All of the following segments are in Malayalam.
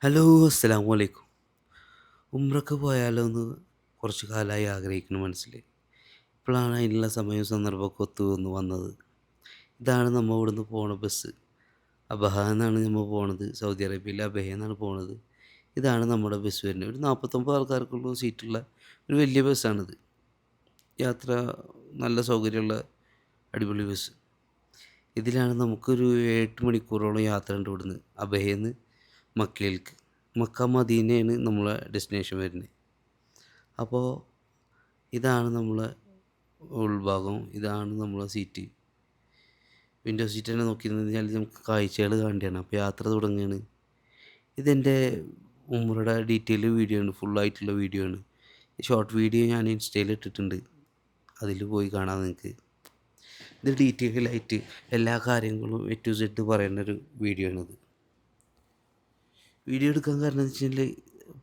ഹലോ, അസ്സലാമു അലൈക്കും. ഉംറക്ക് പോയാലോ എന്ന് കുറച്ച് കാലമായി ആഗ്രഹിക്കുന്നു മനസ്സിൽ. ഇപ്പോഴാണ് അതിനുള്ള സമയവും സന്ദർഭമൊക്കെ ഒത്തു വന്ന് വന്നത്. ഇതാണ് നമ്മൾ ഇവിടുന്ന് പോണ ബസ്. അബഹ എന്നാണ് നമ്മൾ പോണത്. സൗദി അറേബ്യയിലെ അബഹ എന്നാണ് പോണത്. ഇതാണ് നമ്മുടെ ബസ് വരുന്നത്. ഒരു 49 ആൾക്കാർക്കുള്ള സീറ്റുള്ള ഒരു വലിയ ബസ്സാണിത്. യാത്ര നല്ല സൗകര്യമുള്ള അടിപൊളി ബസ്. ഇതിലാണ് നമുക്കൊരു 8 മണിക്കൂറോളം യാത്ര ഉണ്ട് ഇവിടുന്ന് അബഹേന്ന് മക്കയിലേക്ക്. മക്ക മദീനയാണ് നമ്മളെ ഡെസ്റ്റിനേഷൻ വരുന്നത്. അപ്പോൾ ഇതാണ് നമ്മളെ ഉൾഭാഗം. ഇതാണ് നമ്മളെ സീറ്റ്. വിൻഡോ സീറ്റ് തന്നെ നോക്കിയിരുന്നു കഴിഞ്ഞാൽ നമുക്ക് കാഴ്ചകൾ കാണേണ്ടതാണ്. അപ്പോൾ യാത്ര തുടങ്ങുകയാണ്. ഇതെൻ്റെ ഉമ്രയുടെ ഡീറ്റെയിൽ വീഡിയോ ആണ്. ഫുള്ളായിട്ടുള്ള വീഡിയോ ആണ്. ഷോർട്ട് വീഡിയോ ഞാൻ ഇൻസ്റ്റയിൽ ഇട്ടിട്ടുണ്ട്. അതിൽ പോയി കാണാം നിങ്ങൾക്ക്. ഇത് ഡീറ്റെയിൽ ആയിട്ട് എല്ലാ കാര്യങ്ങളും എ ടു സെഡ് പറയുന്ന ഒരു വീഡിയോ ആണിത്. വീഡിയോ എടുക്കാൻ കാരണം എന്ന് വെച്ചാൽ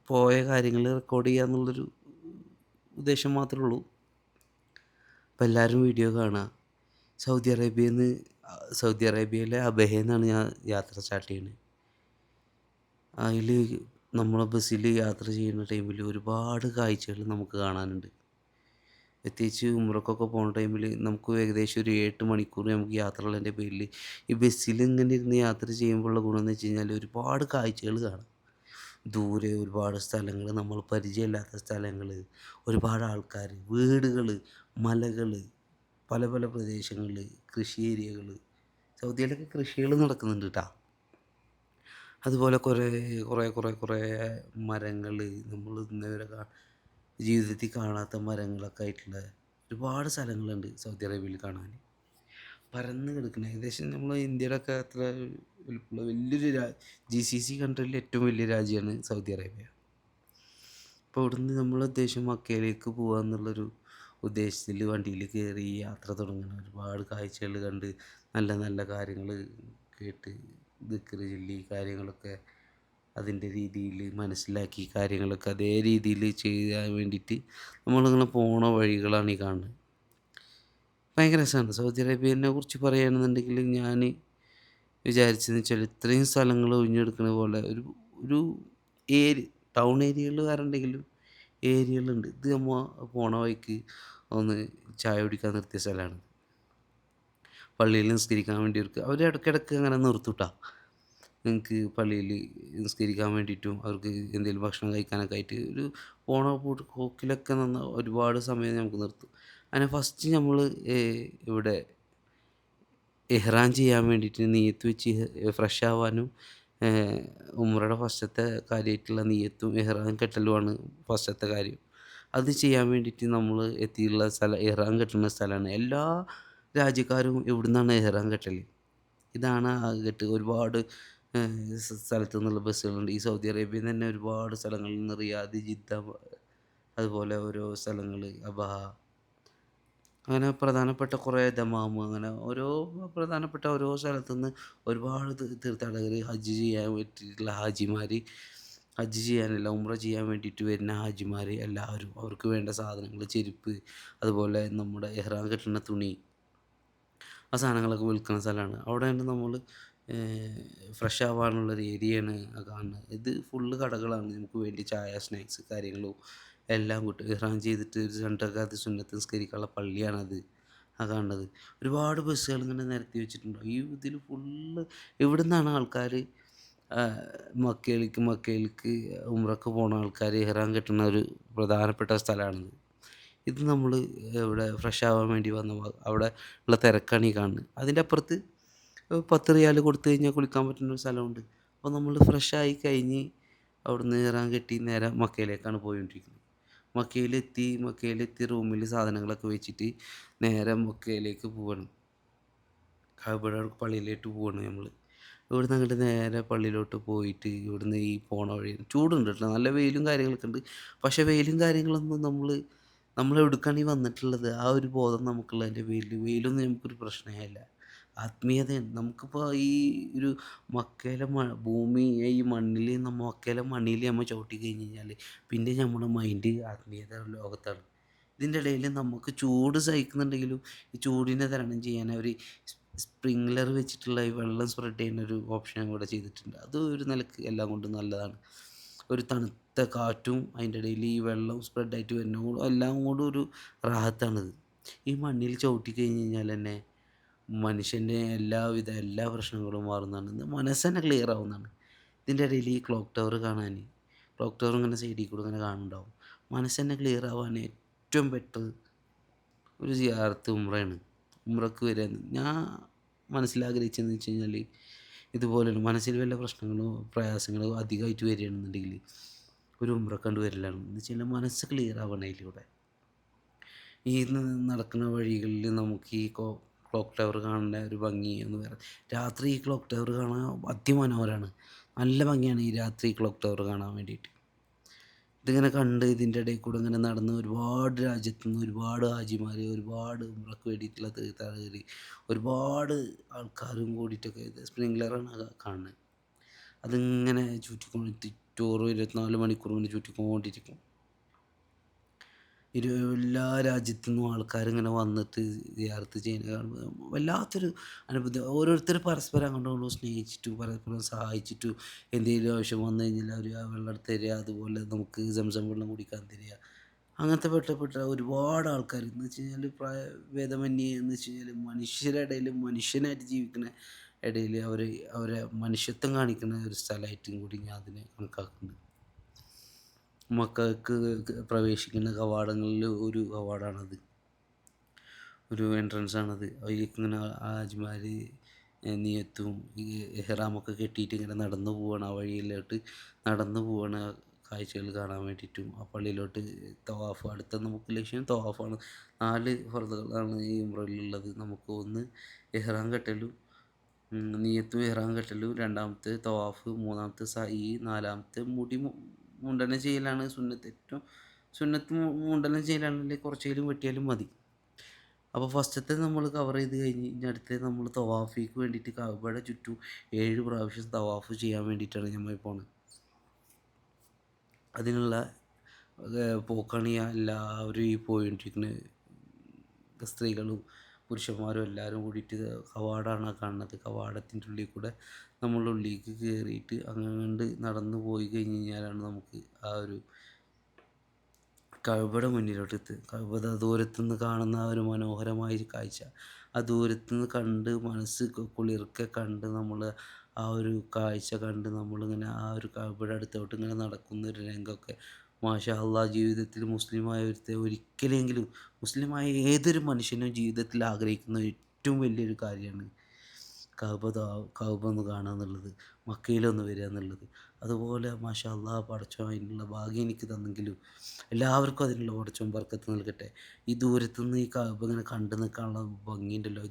പോയ കാര്യങ്ങൾ റെക്കോർഡ് ചെയ്യുക എന്നുള്ളൊരു ഉദ്ദേശം മാത്രമേ ഉള്ളൂ. അപ്പോൾ എല്ലാവരും വീഡിയോ കാണുക. സൗദി അറേബ്യയിൽ നിന്ന് സൗദി അറേബ്യയിലെ അബഹയിൽ നിന്നാണ് ഞാൻ യാത്ര സ്റ്റാർട്ട് ചെയ്യുന്നത്. അതിൽ നമ്മളെ ബസ്സിൽ യാത്ര ചെയ്യുന്ന ടൈമിൽ ഒരുപാട് കാഴ്ചകൾ നമുക്ക് കാണാനുണ്ട്. പ്രത്യേകിച്ച് ഉംറക്കൊക്കെ പോകുന്ന ടൈമിൽ നമുക്ക് ഏകദേശം ഒരു 8 മണിക്കൂർ നമുക്ക് യാത്രയുള്ളതിൻ്റെ പേരിൽ ഈ ബസ്സിൽ ഇങ്ങനെ ഇരുന്ന് യാത്ര ചെയ്യുമ്പോഴുള്ള ഗുണമെന്ന് വെച്ച് കഴിഞ്ഞാൽ ഒരുപാട് കാഴ്ചകൾ കാണാം. ദൂരെ ഒരുപാട് സ്ഥലങ്ങൾ, നമ്മൾ പരിചയമില്ലാത്ത സ്ഥലങ്ങൾ, ഒരുപാട് ആൾക്കാർ, വീടുകൾ, മലകൾ, പല പല പ്രദേശങ്ങളിൽ, കൃഷി ഏരിയകൾ. സൗദിയിലൊക്കെ കൃഷികൾ നടക്കുന്നുണ്ട് കേട്ടോ. അതുപോലെ കുറേ കുറേ കുറേ കുറേ മരങ്ങൾ, നമ്മൾ ഇന്നേവരെ ജീവിതത്തിൽ കാണാത്ത മരങ്ങളൊക്കെ ആയിട്ടുള്ള ഒരുപാട് സ്ഥലങ്ങളുണ്ട് സൗദി അറേബ്യയിൽ കാണാൻ. പരന്ന് കിടക്കുന്ന ഏകദേശം നമ്മൾ ഇന്ത്യയിലൊക്കെ അത്ര വലിപ്പമുള്ള വലിയൊരു GCC കൺട്രിയിലെ ഏറ്റവും വലിയ രാജ്യമാണ് സൗദി അറേബ്യ. അപ്പോൾ ഇവിടുന്ന് നമ്മൾ ഉദ്ദേശം മക്കയിലേക്ക് പോകുക എന്നുള്ളൊരു ഉദ്ദേശത്തിൽ വണ്ടിയിൽ കയറി യാത്ര തുടങ്ങണം. ഒരുപാട് കാഴ്ചകൾ കണ്ട് നല്ല നല്ല കാര്യങ്ങൾ കേട്ട് ദിക്ർ ചൊല്ലി കാര്യങ്ങളൊക്കെ അതിൻ്റെ രീതിയിൽ മനസ്സിലാക്കി കാര്യങ്ങളൊക്കെ അതേ രീതിയിൽ ചെയ്യാൻ വേണ്ടിയിട്ട് നമ്മളിങ്ങനെ പോണ വഴികളാണ് ഈ കാണുന്നത്. ഭയങ്കര രസമാണ്. സൗദി അറേബ്യനെ കുറിച്ച് പറയുകയാണെന്നുണ്ടെങ്കിൽ ഞാൻ വിചാരിച്ചതെന്ന് വെച്ചാൽ ഇത്രയും സ്ഥലങ്ങൾ ഒഴിഞ്ഞെടുക്കുന്ന പോലെ ഒരു ഒരു ടൗൺ ഏരിയകൾ വേറെണ്ടെങ്കിലും ഏരിയകളുണ്ട്. ഇത് നമ്മൾ പോണ വഴിക്ക് ഒന്ന് ചായ കുടിക്കാൻ നിർത്തിയ സ്ഥലമാണ്. പള്ളിയിൽ നിസ്കരിക്കാൻ വേണ്ടി അവർ ഇടയ്ക്കിടയ്ക്ക് അങ്ങനെ നിർത്തും. നിങ്ങൾക്ക് പള്ളിയിൽ നിസ്കരിക്കാൻ വേണ്ടിയിട്ടും അവർക്ക് എന്തെങ്കിലും ഭക്ഷണം കഴിക്കാനൊക്കെ ആയിട്ട് ഒരു പോണ പോക്കിലൊക്കെ ഒരുപാട് സമയം നമുക്ക് നിർത്തും. അങ്ങനെ ഫസ്റ്റ് നമ്മൾ ഇവിടെ ഇഹ്റാം ചെയ്യാൻ വേണ്ടിയിട്ട് നിയ്യത്ത് വെച്ച് ഫ്രഷ് ആവാനും ഉംറയുടെ ഫസ്റ്റത്തെ കാര്യമായിട്ടുള്ള നിയ്യത്തും ഇഹ്റാം കെട്ടലുമാണ് ഫസ്റ്റത്തെ കാര്യം. അത് ചെയ്യാൻ വേണ്ടിയിട്ട് നമ്മൾ എത്തിയിട്ടുള്ള സ്ഥലം ഇഹ്റാം കെട്ടുന്ന സ്ഥലമാണ്. എല്ലാ രാജ്യക്കാരും ഇവിടുന്നാണ് ഇഹ്റാം കെട്ടൽ. ഇതാണ് ആ കെട്ട്. ഒരുപാട് സ്ഥലത്തു നിന്നുള്ള ബസ്സുകളുണ്ട്. ഈ സൗദി അറേബ്യയിൽ നിന്ന് തന്നെ ഒരുപാട് സ്ഥലങ്ങളിൽ നിന്ന് റിയാദ്, ജിദ്ദ, അതുപോലെ ഓരോ സ്ഥലങ്ങൾ, അബഹ, അങ്ങനെ പ്രധാനപ്പെട്ട കുറേ ദമാമ്, അങ്ങനെ ഓരോ പ്രധാനപ്പെട്ട ഓരോ സ്ഥലത്തുനിന്ന് ഒരുപാട് തീർത്ഥാടകർ ഹജ്ജ് ചെയ്യാൻ പറ്റിയിട്ടുള്ള ഹാജിമാർ, ഹജ്ജ് ചെയ്യാനല്ല ഉംറ ചെയ്യാൻ വേണ്ടിയിട്ട് വരുന്ന ഹാജിമാർ എല്ലാവരും അവർക്ക് വേണ്ട സാധനങ്ങൾ, ചെരുപ്പ്, അതുപോലെ നമ്മുടെ ഇഹ്റാം കെട്ടുന്ന തുണി, ആ സാധനങ്ങളൊക്കെ വിൽക്കുന്ന സ്ഥലമാണ്. അവിടെയാണ് നമ്മൾ ഫ്രഷ് ആവാനുള്ളൊരു ഏരിയയാണ് കാണുന്നത്. ഇത് ഫുള്ള് കടകളാണ്. നമുക്ക് വേണ്ടി ചായ, സ്നാക്സ് കാര്യങ്ങളും എല്ലാം കിട്ടും. ഇഹ്റാം ചെയ്തിട്ട് ഒരു 2 റക്അത്ത് സുന്നത്ത് നിസ്കരിക്കാനുള്ള പള്ളിയാണത് ആ കാണുന്നത്. ഒരുപാട് ബസ്സുകൾ ഇങ്ങനെ നിരത്തി വെച്ചിട്ടുണ്ട്. ഈ ഇതിൽ ഫുള്ള് ഇവിടുന്നാണ് ആൾക്കാർ മക്കയിലേക്ക് ഉംറക്ക് പോണ ആൾക്കാർ ഇഹ്റാം കെട്ടുന്ന ഒരു പ്രധാനപ്പെട്ട സ്ഥലമാണിത്. ഇത് നമ്മൾ ഇവിടെ ഫ്രഷ് ആവാൻ വേണ്ടി വന്ന അവിടെ ഉള്ള തിരക്കാണ് ഈ കാണുന്നത്. അതിൻ്റെ അപ്പുറത്ത് 10 റിയാൽ കൊടുത്തു കഴിഞ്ഞാൽ കുളിക്കാൻ പറ്റുന്ന ഒരു സ്ഥലമുണ്ട്. അപ്പോൾ നമ്മൾ ഫ്രഷായി കഴിഞ്ഞ് അവിടുന്ന് ഇഹ്റാം കെട്ടി നേരെ മക്കയിലേക്കാണ് പോയിക്കൊണ്ടിരിക്കുന്നത്. മക്കയിലെത്തി റൂമിൽ സാധനങ്ങളൊക്കെ വെച്ചിട്ട് നേരെ മക്കയിലേക്ക് പോവാണ്. കഅബയുടെ പള്ളിയിലേക്ക് പോവാണ് നമ്മൾ. ഇവിടുന്ന് അങ്ങോട്ട് നേരെ പള്ളിയിലോട്ട് പോയിട്ട് ഇവിടുന്ന് ഈ പോണ വഴി ചൂടുണ്ട് കേട്ടോ. നല്ല വെയിലും കാര്യങ്ങളൊക്കെ ഉണ്ട്. പക്ഷേ വെയിലും കാര്യങ്ങളൊന്നും നമ്മൾ എവിടേക്കാണ് ഈ വന്നിട്ടുള്ളത് ആ ഒരു ബോധം നമുക്കുള്ളതിൻ്റെ പേരിൽ വെയിലൊന്നും നമുക്കൊരു പ്രശ്നമേ അല്ല. ആത്മീയതയാണ്. നമുക്കിപ്പോൾ ഈ ഒരു മക്കയിലെ ഭൂമി, ഈ മണ്ണിൽ മക്കയിലെ മണ്ണിൽ നമ്മൾ ചവിട്ടി കഴിഞ്ഞ് കഴിഞ്ഞാൽ പിന്നെ നമ്മുടെ മൈൻഡ് ആത്മീയത ലോകത്താണ്. ഇതിൻ്റെ ഇടയിൽ നമുക്ക് ചൂട് സഹിക്കുന്നുണ്ടെങ്കിലും ഈ ചൂടിനെ തരണം ചെയ്യാൻ അവർ സ്പ്രിംഗ്ലർ വെച്ചിട്ടുള്ള ഈ വെള്ളം സ്പ്രെഡ് ചെയ്യുന്ന ഒരു ഓപ്ഷൻ ഇവിടെ ചെയ്തിട്ടുണ്ട്. അത് ഒരു നിലക്ക് എല്ലാം കൊണ്ടും നല്ലതാണ്. ഒരു തണുത്ത കാറ്റും അതിൻ്റെ ഇടയിൽ ഈ വെള്ളം സ്പ്രെഡായിട്ട് വരുന്ന എല്ലാം കൂടെ ഒരു റാഹത്താണിത്. ഈ മണ്ണിൽ ചവിട്ടി കഴിഞ്ഞ് കഴിഞ്ഞാൽ തന്നെ മനുഷ്യൻ്റെ എല്ലാ പ്രശ്നങ്ങളും മാറുന്നതാണ്. ഇത് മനസ്സ് തന്നെ ക്ലിയർ ആവുന്നതാണ്. ഇതിൻ്റെ ഇടയിൽ ഈ ക്ലോക്ക് ടവർ കാണാൻ, ക്ലോക്ക് ടവർ ഇങ്ങനെ സൈഡിൽ കൂടെ ഇങ്ങനെ കാണുന്നുണ്ടാവും. മനസ്സ് തന്നെ ക്ലിയർ ആവാൻ ഏറ്റവും ബെറ്റർ ഒരു സിയാറത്ത് ഉംറയാണ്. ഉംറക്ക് വരിക ഞാൻ മനസ്സിലാഗ്രഹിച്ചതെന്ന് വെച്ച് കഴിഞ്ഞാൽ ഇതുപോലെയാണ്. മനസ്സിൽ വല്ല പ്രശ്നങ്ങളോ പ്രയാസങ്ങളോ അധികമായിട്ട് വരികയാണെന്നുണ്ടെങ്കിൽ ഒരു ഉംറക്കണ്ട് വരലാണ്. എന്ന് വെച്ച് കഴിഞ്ഞാൽ മനസ്സ് ക്ലിയർ ആവണം അതിലൂടെ. ഈ നടക്കുന്ന വഴികളിൽ നമുക്ക് ഈ ക്ലോക്ക് ടവർ കാണേണ്ട ഒരു ഭംഗി എന്ന് പറയുന്നത്, രാത്രി ഈ ക്ലോക്ക് ടവർ കാണാൻ അതിമനോഹരമാണ്. നല്ല ഭംഗിയാണ് ഈ രാത്രി ക്ലോക്ക് ടവർ കാണാൻ വേണ്ടിയിട്ട്. ഇതിങ്ങനെ കണ്ട് ഇതിൻ്റെ ഇടയിൽ കൂടെ ഇങ്ങനെ നടന്ന് ഒരുപാട് രാജ്യത്തു നിന്ന് ഒരുപാട് ഹാജിമാർ, ഒരുപാട് ഉംറക്ക് വേണ്ടിയിട്ടുള്ള തീർത്ഥാടകർ, ഒരുപാട് ആൾക്കാരും കൂടിയിട്ടൊക്കെ ഇത് സ്പ്രിംഗ്ലറാണ് കാണുന്നത്. അതിങ്ങനെ ചുറ്റിക്കൊണ്ട് ടൂറ് 24 മണിക്കൂർ കൊണ്ട് ചുറ്റിക്കൊണ്ടിരിക്കും. എല്ലാ രാജ്യത്തു നിന്നും ആൾക്കാരിങ്ങനെ വന്നിട്ട് സിയാറത്ത് ചെയ്യുന്നത് കാണുമ്പോൾ വല്ലാത്തൊരു അനുഭൂതി. ഓരോരുത്തർ പരസ്പരം അങ്ങോട്ടും ഇങ്ങോട്ടും സ്നേഹിച്ചിട്ടും പരസ്പരം സഹായിച്ചിട്ടും എന്തെങ്കിലും ആവശ്യം വന്നു കഴിഞ്ഞാൽ അവർ ആ വെള്ളം എടുത്ത് തരിക, അതുപോലെ നമുക്ക് സംസം വെള്ളം കുടിക്കാൻ തരിക. അങ്ങനത്തെ പെട്ട ഒരുപാട് ആൾക്കാർ എന്ന് വെച്ച് കഴിഞ്ഞാൽ ഭേദമന്യേ എന്ന് വെച്ച് കഴിഞ്ഞാൽ മനുഷ്യരുടെ ഇടയിൽ മനുഷ്യനായിട്ട് ജീവിക്കുന്ന ഇടയിൽ അവരെ മനുഷ്യത്വം കാണിക്കുന്ന ഒരു സ്ഥലമായിട്ടും കൂടി ഞാൻ അതിനെ കണക്കാക്കുന്നുണ്ട്. മക്കൾക്ക് പ്രവേശിക്കുന്ന കവാടങ്ങളിൽ ഒരു കവാടമാണത്, ഒരു എൻട്രൻസാണത്. അതിലേക്കിങ്ങനെ ഹാജിമാർ നിയത്തും ഈ ഇഹ്റാമൊക്കെ കെട്ടിയിട്ട് ഇങ്ങനെ നടന്നു പോവുകയാണ്. ആ വഴിയിലോട്ട് നടന്നു പോവുകയാണ് കാഴ്ചകൾ കാണാൻ വേണ്ടിയിട്ടും. ആ പള്ളിയിലോട്ട് തവാഫ്, അടുത്ത നമുക്ക് ലക്ഷ്യം തവാഫാണ്. 4 ഫർളുകളാണ് ഈ ഉംറയിലുള്ളത്. നമുക്ക് ഒന്ന് ഇഹ്റാം കെട്ടലും, നിയത്തും ഇഹ്റാം കെട്ടലും, രണ്ടാമത്തെ തവാഫ്, മൂന്നാമത്തെ സഈ, നാലാമത്തെ മുടി മുണ്ടനം ചെയ്യലാണ് സുന്നത്ത്. ഏറ്റവും സുന്നത്ത് മുണ്ടനം ചെയ്യലാണെങ്കിൽ കുറച്ചെങ്കിലും വെട്ടിയാലും മതി. അപ്പോൾ ഫസ്റ്റത്തെ നമ്മൾ കവർ ചെയ്ത് കഴിഞ്ഞ് ഇനി അടുത്തത് നമ്മൾ തവാഫിക്ക് വേണ്ടിയിട്ട് കഅബയുടെ ചുറ്റും 7 പ്രാവശ്യം തവാഫ് ചെയ്യാൻ വേണ്ടിയിട്ടാണ് നമ്മൾ പോണത്. അതിനുള്ള പോക്കാണ് എല്ലാവരും ഈ പോയിക്കൊണ്ടിരിക്കുന്നത്. സ്ത്രീകളും പുരുഷന്മാരും എല്ലാവരും കൂടിയിട്ട് കവാടമാണ് കാണുന്നത്. കവാടത്തിൻ്റെ ഉള്ളിൽ കൂടെ നമ്മൾ ഉള്ളിലേക്ക് കയറിയിട്ട് അങ്ങോട്ട് നടന്നു പോയി കഴിഞ്ഞ് കഴിഞ്ഞാലാണ് നമുക്ക് ആ ഒരു കഅബയുടെ മുന്നിലോട്ട് എത്തുക. കഅബ ദൂരത്തു നിന്ന് കാണുന്ന ആ ഒരു മനോഹരമായ കാഴ്ച, ആ ദൂരത്തു നിന്ന് കണ്ട് മനസ്സ് കുളിർക്കെ കണ്ട് നമ്മൾ ആ ഒരു കാഴ്ച കണ്ട് നമ്മളിങ്ങനെ ആ ഒരു കഅബയുടെ അടുത്തോട്ട് ഇങ്ങനെ നടക്കുന്ന ഒരു രംഗമൊക്കെ മാഷാ അള്ളാഹ്, ജീവിതത്തിൽ മുസ്ലിമായ ഒരിക്കലെങ്കിലും മുസ്ലിമായ ഏതൊരു മനുഷ്യനും ജീവിതത്തിൽ ആഗ്രഹിക്കുന്ന ഏറ്റവും വലിയൊരു കാര്യമാണ് കഅബ ഒന്ന് കാണുക എന്നുള്ളത്, മക്കയിലൊന്ന് വരിക എന്നുള്ളത്. അതുപോലെ മാഷാ അള്ളാഹ് പടച്ചോൻ അതിനുള്ള ഭാഗ്യം എനിക്ക് തന്നെങ്കിലും എല്ലാവർക്കും അതിനുള്ള പടച്ചോൻ ബർക്കത്ത് നൽകട്ടെ. ഈ ദൂരത്തുനിന്ന് ഈ കഅബ ഇങ്ങനെ കണ്ടു നിൽക്കാനുള്ള ഭംഗിയുണ്ടല്ലോ,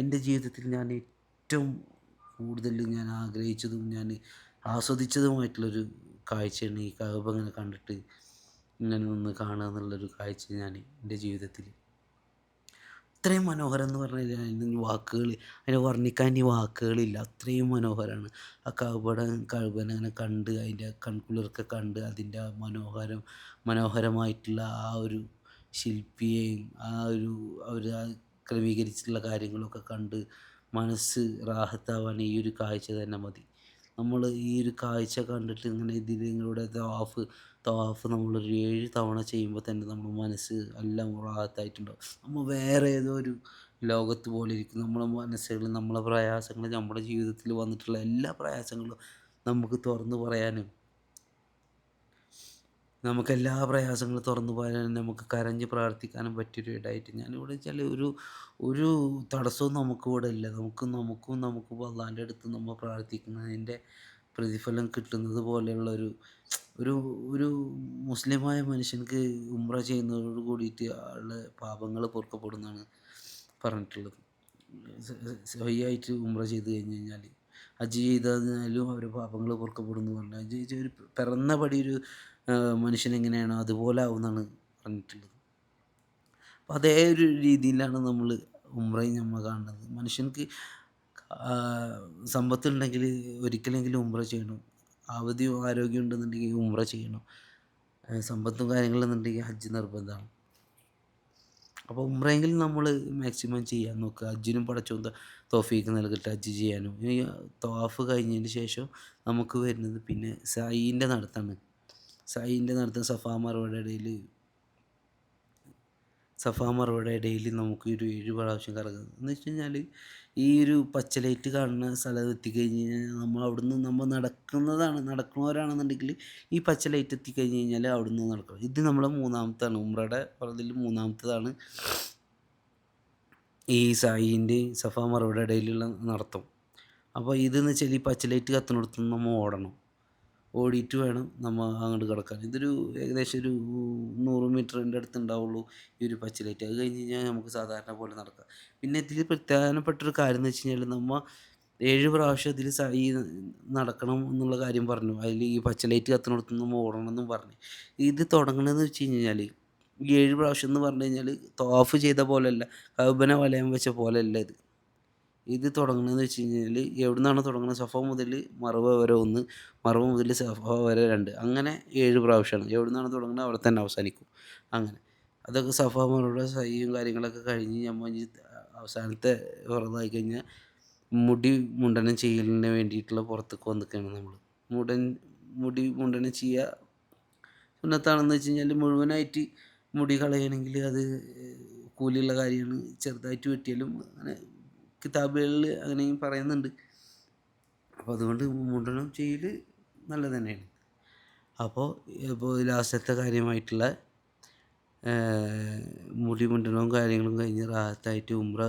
എൻ്റെ ജീവിതത്തിൽ ഞാൻ ഏറ്റവും കൂടുതൽ ഞാൻ ആഗ്രഹിച്ചതും ഞാൻ ആസ്വദിച്ചതുമായിട്ടുള്ളൊരു കാഴ്ചയാണ് ഈ കഅബ ഇങ്ങനെ കണ്ടിട്ട് ഇങ്ങനെ നിന്ന് കാണുക എന്നുള്ളൊരു കാഴ്ച ഞാൻ എൻ്റെ ജീവിതത്തിൽ അത്രയും മനോഹരം എന്ന് പറഞ്ഞു കഴിഞ്ഞാൽ അതിനെ വർണ്ണിക്കാൻ ഇനി വാക്കുകളില്ല. അത്രയും മനോഹരമാണ്. ആ കഅബനെ അങ്ങനെ കണ്ട് അതിൻ്റെ കൺകുളിർക്കെ കണ്ട് അതിൻ്റെ ആ മനോഹരമായിട്ടുള്ള ആ ഒരു ശില്പിയെയും അവർ ക്രമീകരിച്ചിട്ടുള്ള കാര്യങ്ങളൊക്കെ കണ്ട് മനസ്സ് റാഹത്താവാൻ ഈ ഒരു കാഴ്ച തന്നെ മതി. നമ്മൾ ഈ ഒരു കാഴ്ച കണ്ടിട്ട് ഇങ്ങനെ ഇതിലൂടെ തവാഫ് നമ്മളൊരു 7 തവണ ചെയ്യുമ്പോൾ തന്നെ നമ്മുടെ മനസ്സ് എല്ലാം റാഹത്തായിട്ടുണ്ടാവും. നമ്മൾ വേറെ ഏതോ ഒരു ലോകത്ത് പോലെ ഇരിക്കും. നമ്മളെ മനസ്സുകൾ, നമ്മളെ പ്രയാസങ്ങൾ, നമ്മുടെ ജീവിതത്തിൽ വന്നിട്ടുള്ള എല്ലാ പ്രയാസങ്ങളും നമുക്ക് തുറന്നു പറയാനും, നമുക്കെല്ലാ പ്രയാസങ്ങളും തുറന്നു പറയാനും, നമുക്ക് കരഞ്ഞ് പ്രാർത്ഥിക്കാനും പറ്റിയൊരു ഇടമായിട്ട് ഞാനിവിടെ വെച്ചാൽ ഒരു തടസ്സവും നമുക്കിവിടെ ഇല്ല. നമുക്കും അള്ളാൻ്റെ അടുത്ത് നമ്മൾ പ്രാർത്ഥിക്കുന്നതിൻ്റെ പ്രതിഫലം കിട്ടുന്നത് പോലെയുള്ള ഒരു ഒരു മുസ്ലിമായ മനുഷ്യൻക്ക് ഉംറ ചെയ്യുന്നതോട് കൂടിയിട്ട് ആളുടെ പാപങ്ങൾ പൊറുക്കപ്പെടുമെന്നാണ് പറഞ്ഞിട്ടുള്ളത്. സ്വഹിയായിട്ട് ഉംറ ചെയ്ത് കഴിഞ്ഞ് കഴിഞ്ഞാൽ, ഹജ്ജ് ചെയ്താലും അവരുടെ പാപങ്ങൾ പൊറുക്കപ്പെടുന്നു പറഞ്ഞാൽ ഒരു പിറന്ന പടി ഒരു മനുഷ്യനെങ്ങനെയാണോ അതുപോലെ ആവുമെന്നാണ് പറഞ്ഞിട്ടുള്ളത്. അപ്പം അതേ ഒരു രീതിയിലാണ് നമ്മൾ ഉംറയും നമ്മൾ കാണുന്നത്. മനുഷ്യൻക്ക് സമ്പത്തുണ്ടെങ്കിൽ ഒരിക്കലെങ്കിലും ഉംറ ചെയ്യണം. അവധിയും ആരോഗ്യം ഉണ്ടെന്നുണ്ടെങ്കിൽ ഉംറ ചെയ്യണം. സമ്പത്തും കാര്യങ്ങളുണ്ടെന്നുണ്ടെങ്കിൽ ഹജ്ജ് നിർബന്ധമാണ്. അപ്പോൾ ഉംറയെങ്കിൽ നമ്മൾ മാക്സിമം ചെയ്യാൻ നോക്കുക. ഹജ്ജിനും പടച്ചോൻ തൗഫീക്ക് നൽകട്ടെ ഹജ്ജ് ചെയ്യാനും. ഈ തവാഫ് കഴിഞ്ഞതിന് ശേഷം നമുക്ക് വരുന്നത് പിന്നെ സഈൻ്റെ നടത്താണ്. സഈൻ്റെ നടത്തം സഫാ മറവയുടെ ഇടയിൽ നമുക്ക് ഒരു 7 പ്രാവശ്യം കറങ്ങുക എന്ന് വെച്ച് കഴിഞ്ഞാൽ ഈ ഒരു പച്ച ലൈറ്റ് കാണുന്ന സ്ഥലം എത്തിക്കഴിഞ്ഞ് കഴിഞ്ഞാൽ നമ്മൾ അവിടുന്ന് നമ്മൾ നടക്കുന്നവരാണെന്നുണ്ടെങ്കിൽ ഈ പച്ച ലൈറ്റ് എത്തിക്കഴിഞ്ഞ് കഴിഞ്ഞാൽ അവിടുന്ന് നടക്കണം. ഇത് നമ്മളെ മൂന്നാമത്താണ്, ഉംറയുടെ പറഞ്ഞതിൽ മൂന്നാമത്തതാണ് ഈ സഈൻ്റെയും സഫാ മറവയുടെ ഇടയിലുള്ള നടത്തം. അപ്പോൾ ഇതെന്ന് വെച്ചാൽ ഈ പച്ച ലൈറ്റ് കത്തുന്നിടത്തുനിന്ന് നമ്മൾ ഓടണം. ഓടിയിട്ട് വേണം നമ്മൾ അങ്ങോട്ട് കിടക്കാൻ. ഇതൊരു ഏകദേശം ഒരു 100 മീറ്ററിൻ്റെ അടുത്ത് ഉണ്ടാവുള്ളൂ ഈ ഒരു പച്ച ലൈറ്റ്. അത് കഴിഞ്ഞ് കഴിഞ്ഞാൽ നമുക്ക് സാധാരണ പോലെ നടക്കാം. പിന്നെ ഇതിൽ പ്രധാനപ്പെട്ടൊരു കാര്യം എന്ന് വെച്ച് കഴിഞ്ഞാൽ നമ്മൾ 7 പ്രാവശ്യം ഇതിൽ ഈ നടക്കണം എന്നുള്ള കാര്യം പറഞ്ഞു. അതിൽ ഈ പച്ച ലൈറ്റ് കത്തുന്നിടത്ത് നമ്മൾ ഓടണം എന്നും പറഞ്ഞു. ഇത് തുടങ്ങണമെന്ന് വെച്ച് കഴിഞ്ഞാൽ ഈ 7 പ്രാവശ്യം എന്ന് പറഞ്ഞു കഴിഞ്ഞാൽ തവാഫ് ചെയ്ത പോലെയല്ല, കഅബനെ വലയം വെച്ച പോലെയല്ല ഇത്. ഇത് തുടങ്ങുന്നതെന്ന് വെച്ച് കഴിഞ്ഞാൽ എവിടുന്നാണ് തുടങ്ങുന്നത്? സഫ മുതൽ മർവ വരെ 1, മർവ മുതൽ സഫ വരെ 2, അങ്ങനെ 7 പ്രാവശ്യമാണ്. എവിടുന്നാണ് തുടങ്ങുന്നത് അവിടെ തന്നെ അവസാനിക്കും. അങ്ങനെ അതൊക്കെ സഫ മർവയുടെ സയ്യും കാര്യങ്ങളൊക്കെ കഴിഞ്ഞ് നമ്മൾ അവസാനത്തെ ഫർളായി കഴിഞ്ഞാൽ മുണ്ടനം ചെയ്യലിന് വേണ്ടിയിട്ടുള്ള പുറത്തേക്ക് വന്നിരിക്കുകയാണ് നമ്മൾ. മുണ്ടനം ചെയ്യുക സുന്നത്താണെന്ന് വെച്ച് കഴിഞ്ഞാൽ മുഴുവനായിട്ട് മുടി കളയണമെങ്കിൽ അത് കൂലിയുള്ള കാര്യമാണ്. ചെറുതായിട്ട് വെട്ടിയാലും അങ്ങനെ കിതാബുകളിൽ അങ്ങനെയും പറയുന്നുണ്ട്. അപ്പോൾ അതുകൊണ്ട് മുണ്ടനം ചെയ്യൽ നല്ലത് തന്നെയാണ്. ഇപ്പോൾ ലാസ്റ്റത്തെ കാര്യമായിട്ടുള്ള മുടി മുണ്ടനവും കാര്യങ്ങളും കഴിഞ്ഞ് റാഹത്തായിട്ട് ഉംറ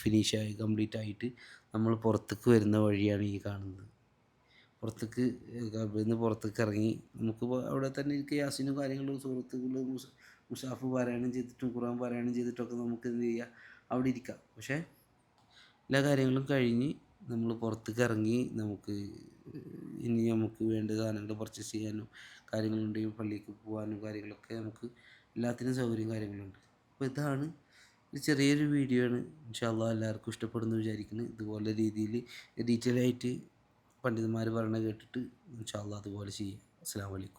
ഫിനിഷായി കംപ്ലീറ്റ് ആയിട്ട് നമ്മൾ പുറത്തേക്ക് വരുന്ന വഴിയാണ് ഈ കാണുന്നത്. പുറത്തേക്ക് കഅബയിൽ നിന്ന് പുറത്തേക്ക് ഇറങ്ങി നമുക്ക് അവിടെ തന്നെ ഇരിക്കുക. യാസീനും കാര്യങ്ങളും സുഹൃത്തുക്കൾ മുസാഫ് പാരായണം ചെയ്തിട്ടും ഖുർആൻ പാരായണം ചെയ്തിട്ടൊക്കെ നമുക്ക് എന്ത് ചെയ്യുക, അവിടെ ഇരിക്കാം. പക്ഷേ എല്ലാ കാര്യങ്ങളും കഴിഞ്ഞ് നമ്മൾ പുറത്തേക്ക് ഇറങ്ങി ഇനി നമുക്ക് വേണ്ട സാധനങ്ങൾ പർച്ചേസ് ചെയ്യാനും കാര്യങ്ങളുണ്ടെങ്കിൽ പള്ളിക്ക് പോകാനും കാര്യങ്ങളൊക്കെ നമുക്ക് എല്ലാത്തിനും സൗകര്യം കാര്യങ്ങളുണ്ട്. അപ്പോൾ ഇതാണ് ഒരു ചെറിയൊരു വീഡിയോ ആണ്. ഇൻഷാ അല്ലാഹ് എല്ലാവർക്കും ഇഷ്ടപ്പെടുമെന്ന് വിചാരിക്കുന്നു. ഇതുപോലെ രീതിയിൽ ഡീറ്റെയിൽ ആയിട്ട് പണ്ഡിതന്മാർ പറയണ കേട്ടിട്ട് ഇൻഷാ അല്ലാഹ് അതുപോലെ ചെയ്യാം. അസ്സലാമു അലൈക്കും.